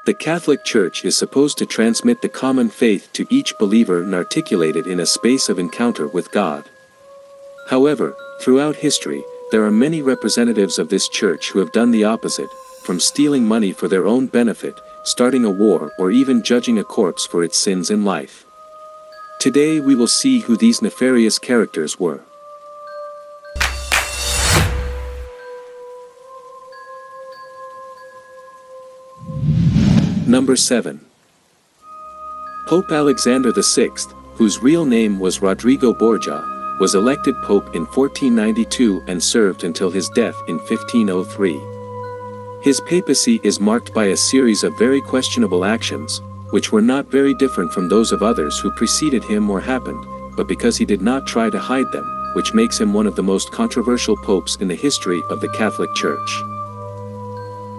The Catholic Church is supposed to transmit the common faith to each believer and articulate it in a space of encounter with God. However, throughout history, there are many representatives of this church who have done the opposite, from stealing money for their own benefit, starting a war, or even judging a corpse for its sins in life. Today we will see who these nefarious characters were. Number 7. Pope Alexander VI, whose real name was Rodrigo Borgia, was elected pope in 1492 and served until his death in 1503. His papacy is marked by a series of very questionable actions, which were not very different from those of others who preceded him or happened, but because he did not try to hide them, which makes him one of the most controversial popes in the history of the Catholic Church.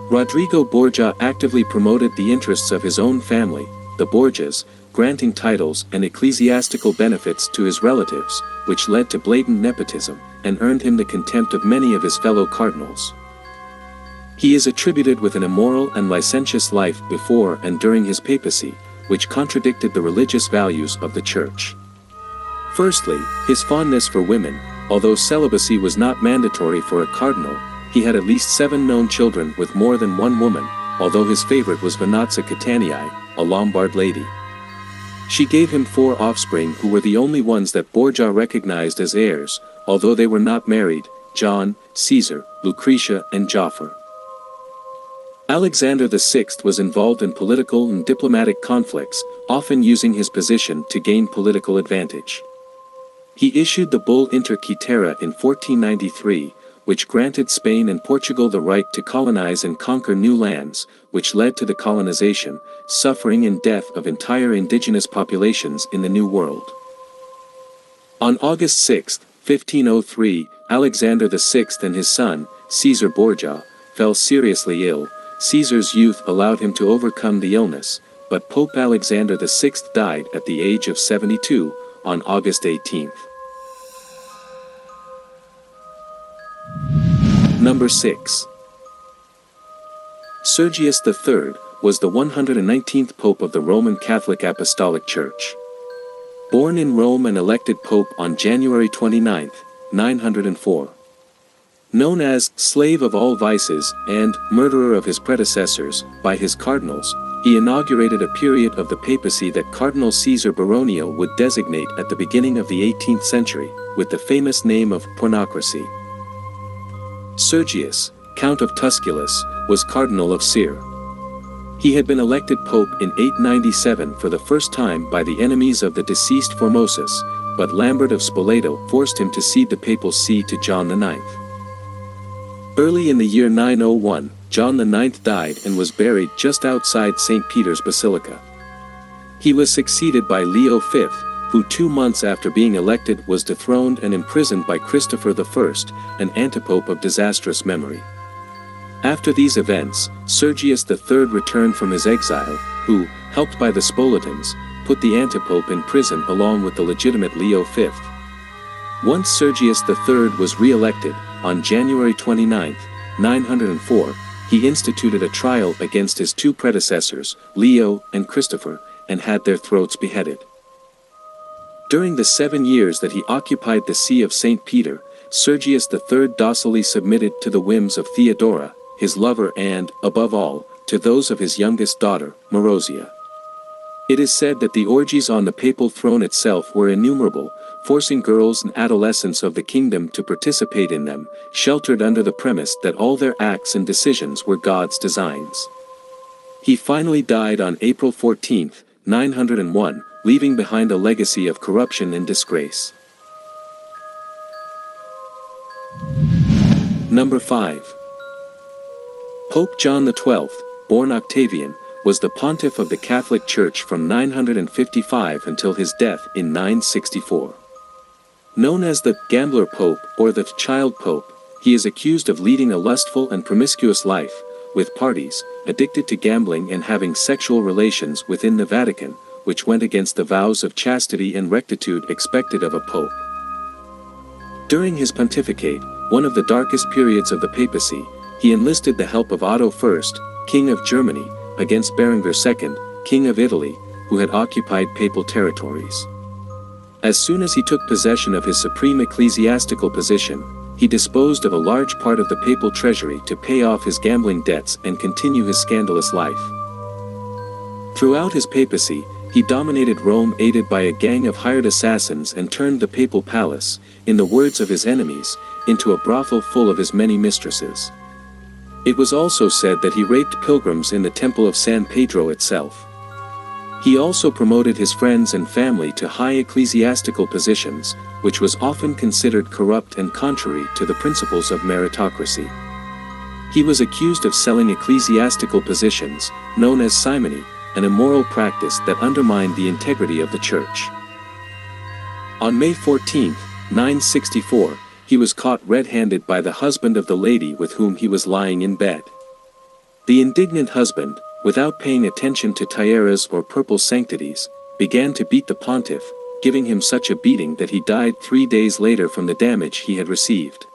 Rodrigo Borgia actively promoted the interests of his own family, the Borgias, granting titles and ecclesiastical benefits to his relatives, which led to blatant nepotism, and earned him the contempt of many of his fellow cardinals. He is attributed with an immoral and licentious life before and during his papacy, which contradicted the religious values of the Church. Firstly, his fondness for women. Although celibacy was not mandatory for a cardinal, he had at least 7 known children with more than one woman, although his favorite was Venanza Catanii, a Lombard lady. She gave him 4 offspring who were the only ones that Borgia recognized as heirs, although they were not married: John, Caesar, Lucretia, and Jafar. Alexander VI was involved in political and diplomatic conflicts, often using his position to gain political advantage. He issued the bull Inter Caetera in 1493, which granted Spain and Portugal the right to colonize and conquer new lands, which led to the colonization, suffering and death of entire indigenous populations in the New World. On August 6, 1503, Alexander VI and his son, Caesar Borgia, fell seriously ill. Caesar's youth allowed him to overcome the illness, but Pope Alexander VI died at the age of 72, on August 18. Number 6. Sergius III was the 119th Pope of the Roman Catholic Apostolic Church. Born in Rome and elected Pope on January 29, 904. Known as slave of all vices and murderer of his predecessors by his cardinals, he inaugurated a period of the papacy that Cardinal Caesar Borromeo would designate at the beginning of the 18th century, with the famous name of pornocracy. Sergius, Count of Tusculus, was Cardinal of Syr. He had been elected Pope in 897 for the first time by the enemies of the deceased Formosus, but Lambert of Spoleto forced him to cede the papal see to John IX. Early in the year 901, John IX died and was buried just outside St. Peter's Basilica. He was succeeded by Leo V, who 2 months after being elected was dethroned and imprisoned by Christopher I, an antipope of disastrous memory. After these events, Sergius III returned from his exile, who, helped by the Spoletans, put the antipope in prison along with the legitimate Leo V. Once Sergius III was re-elected, on January 29, 904, he instituted a trial against his 2 predecessors, Leo and Christopher, and had their throats beheaded. During the 7 years that he occupied the See of St. Peter, Sergius III docilely submitted to the whims of Theodora, his lover, and, above all, to those of his youngest daughter, Marozia. It is said that the orgies on the papal throne itself were innumerable, forcing girls and adolescents of the kingdom to participate in them, sheltered under the premise that all their acts and decisions were God's designs. He finally died on April 14, 901, leaving behind a legacy of corruption and disgrace. Number 5. Pope John XII, born Octavian, was the pontiff of the Catholic Church from 955 until his death in 964. Known as the Gambler Pope or the Child Pope, he is accused of leading a lustful and promiscuous life, with parties, addicted to gambling and having sexual relations within the Vatican, which went against the vows of chastity and rectitude expected of a pope. During his pontificate, one of the darkest periods of the papacy, he enlisted the help of Otto I, King of Germany, against Berengar II, King of Italy, who had occupied papal territories. As soon as he took possession of his supreme ecclesiastical position, he disposed of a large part of the papal treasury to pay off his gambling debts and continue his scandalous life. Throughout his papacy, he dominated Rome aided by a gang of hired assassins and turned the papal palace, in the words of his enemies, into a brothel full of his many mistresses. It was also said that he raped pilgrims in the Temple of San Pedro itself. He also promoted his friends and family to high ecclesiastical positions, which was often considered corrupt and contrary to the principles of meritocracy. He was accused of selling ecclesiastical positions, known as simony, an immoral practice that undermined the integrity of the church. On May 14, 964, he was caught red-handed by the husband of the lady with whom he was lying in bed. The indignant husband, without paying attention to tiaras or purple sanctities, began to beat the pontiff, giving him such a beating that he died 3 days later from the damage he had received.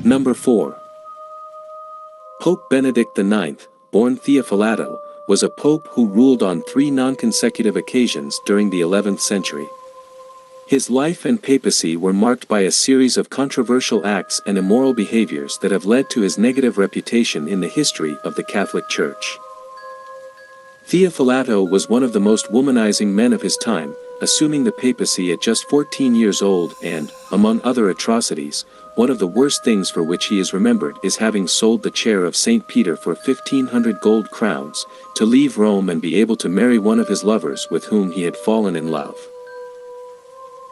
Number 4. Pope Benedict IX, born Theophilato, was a pope who ruled on 3 non-consecutive occasions during the 11th century. His life and papacy were marked by a series of controversial acts and immoral behaviors that have led to his negative reputation in the history of the Catholic Church. Theophilato was one of the most womanizing men of his time, assuming the papacy at just 14 years old and, among other atrocities, one of the worst things for which he is remembered is having sold the chair of St. Peter for 1,500 gold crowns, to leave Rome and be able to marry one of his lovers with whom he had fallen in love.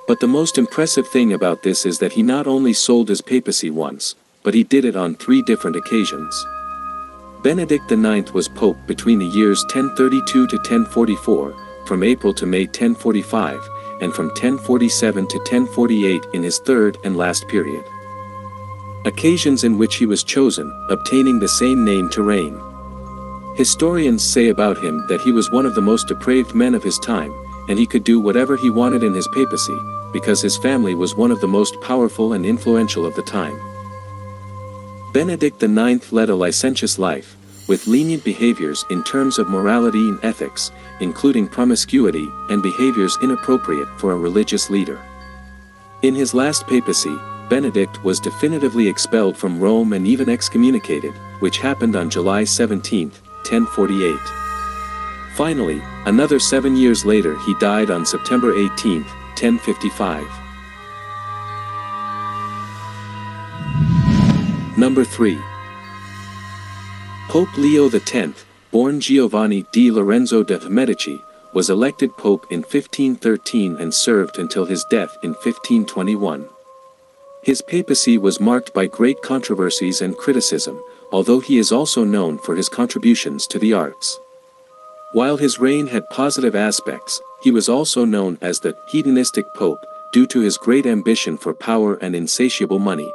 But the most impressive thing about this is that he not only sold his papacy once, but he did it on 3 different occasions. Benedict IX was pope between the years 1032 to 1044, from April to May 1045, and from 1047 to 1048 in his third and last period. Occasions in which he was chosen, obtaining the same name to reign. Historians say about him that he was one of the most depraved men of his time, and he could do whatever he wanted in his papacy, because his family was one of the most powerful and influential of the time. Benedict IX led a licentious life, with lenient behaviors in terms of morality and ethics, including promiscuity and behaviors inappropriate for a religious leader. In his last papacy, Benedict was definitively expelled from Rome and even excommunicated, which happened on July 17, 1048. Finally, another 7 years later he died on September 18, 1055. Number 3. Pope Leo X, born Giovanni di Lorenzo de' Medici, was elected pope in 1513 and served until his death in 1521. His papacy was marked by great controversies and criticism, although he is also known for his contributions to the arts. While his reign had positive aspects, he was also known as the hedonistic pope, due to his great ambition for power and insatiable money.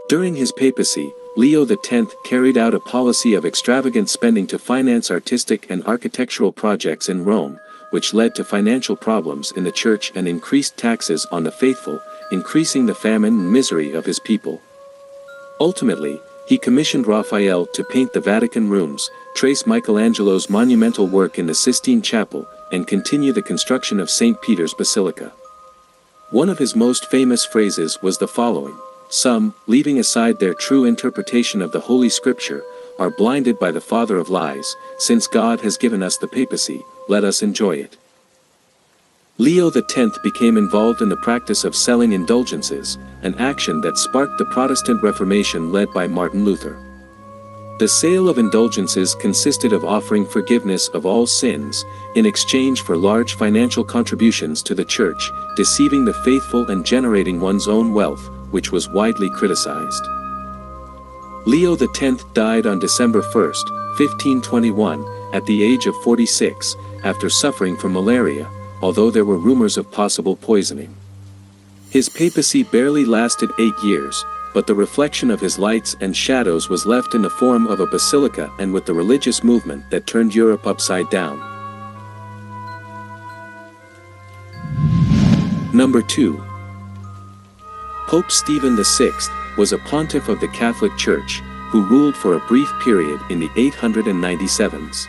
During his papacy, Leo X carried out a policy of extravagant spending to finance artistic and architectural projects in Rome, which led to financial problems in the church and increased taxes on the faithful, increasing the famine and misery of his people. Ultimately, he commissioned Raphael to paint the Vatican rooms, trace Michelangelo's monumental work in the Sistine Chapel, and continue the construction of St. Peter's Basilica. One of his most famous phrases was the following: "Some, leaving aside their true interpretation of the Holy Scripture, are blinded by the father of lies. Since God has given us the papacy, let us enjoy it." Leo X became involved in the practice of selling indulgences, an action that sparked the Protestant Reformation led by Martin Luther. The sale of indulgences consisted of offering forgiveness of all sins, in exchange for large financial contributions to the church, deceiving the faithful and generating one's own wealth, which was widely criticized. Leo X died on December 1, 1521, at the age of 46, after suffering from malaria, although there were rumors of possible poisoning. His papacy barely lasted 8 years, but the reflection of his lights and shadows was left in the form of a basilica and with the religious movement that turned Europe upside down. Number 2. Pope Stephen VI, was a pontiff of the Catholic Church, who ruled for a brief period in the 897s.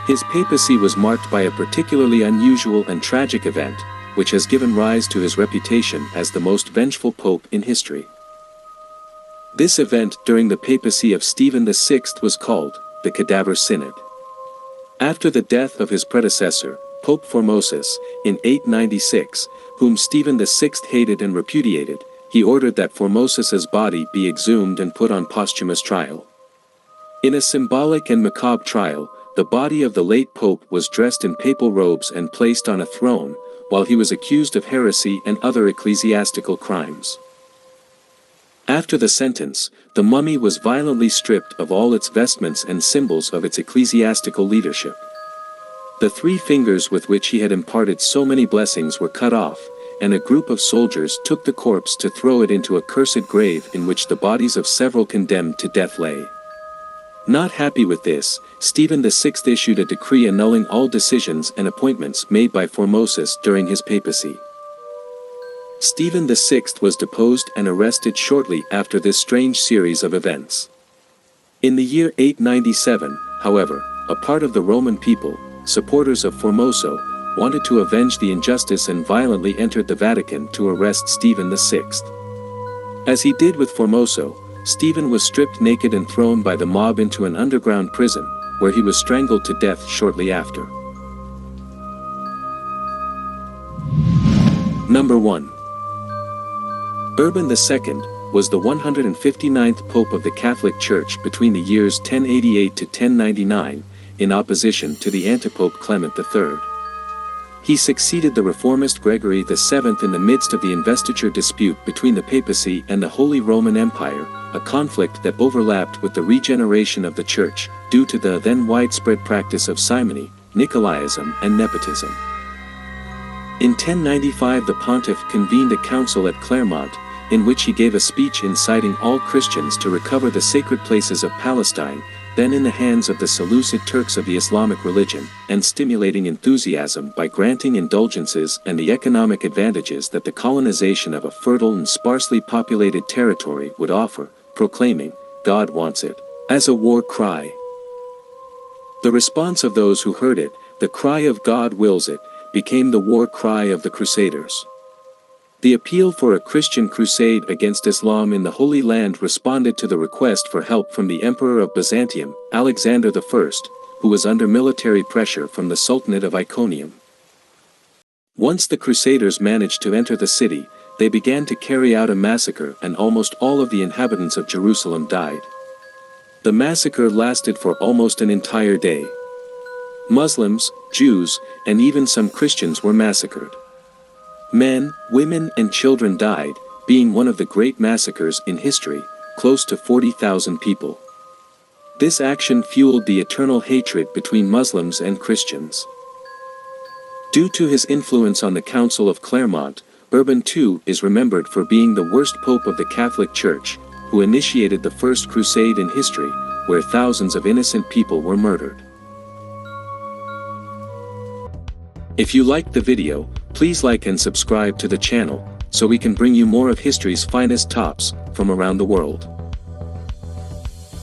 His papacy was marked by a particularly unusual and tragic event, which has given rise to his reputation as the most vengeful pope in history. This event during the papacy of Stephen VI was called the Cadaver Synod. After the death of his predecessor, Pope Formosus, in 896, whom Stephen VI hated and repudiated, he ordered that Formosus's body be exhumed and put on posthumous trial. In a symbolic and macabre trial, the body of the late pope was dressed in papal robes and placed on a throne, while he was accused of heresy and other ecclesiastical crimes. After the sentence, the mummy was violently stripped of all its vestments and symbols of its ecclesiastical leadership. The 3 fingers with which he had imparted so many blessings were cut off, and a group of soldiers took the corpse to throw it into a cursed grave in which the bodies of several condemned to death lay. Not happy with this, Stephen VI issued a decree annulling all decisions and appointments made by Formosus during his papacy. Stephen VI was deposed and arrested shortly after this strange series of events. In the year 897, however, a part of the Roman people, supporters of Formoso, wanted to avenge the injustice and violently entered the Vatican to arrest Stephen VI. As he did with Formoso, Stephen was stripped naked and thrown by the mob into an underground prison, where he was strangled to death shortly after. Number 1. Urban II was the 159th Pope of the Catholic Church between the years 1088 to 1099, in opposition to the antipope Clement III. He succeeded the reformist Gregory VII in the midst of the investiture dispute between the papacy and the Holy Roman Empire, a conflict that overlapped with the regeneration of the Church, due to the then widespread practice of simony, Nicolaism and nepotism. In 1095 the pontiff convened a council at Clermont, in which he gave a speech inciting all Christians to recover the sacred places of Palestine, then in the hands of the Seleucid Turks of the Islamic religion, and stimulating enthusiasm by granting indulgences and the economic advantages that the colonization of a fertile and sparsely populated territory would offer, proclaiming, "God wants it," as a war cry. The response of those who heard it, the cry of "God wills it," became the war cry of the Crusaders. The appeal for a Christian crusade against Islam in the Holy Land responded to the request for help from the Emperor of Byzantium, Alexander I, who was under military pressure from the Sultanate of Iconium. Once the Crusaders managed to enter the city, they began to carry out a massacre and almost all of the inhabitants of Jerusalem died. The massacre lasted for almost an entire day. Muslims, Jews, and even some Christians were massacred. Men, women and children died, being one of the great massacres in history, close to 40,000 people. This action fueled the eternal hatred between Muslims and Christians. Due to his influence on the Council of Clermont, Urban II is remembered for being the worst pope of the Catholic Church, who initiated the First Crusade in history, where thousands of innocent people were murdered. If you liked the video, please like and subscribe to the channel, so we can bring you more of history's finest tops, from around the world.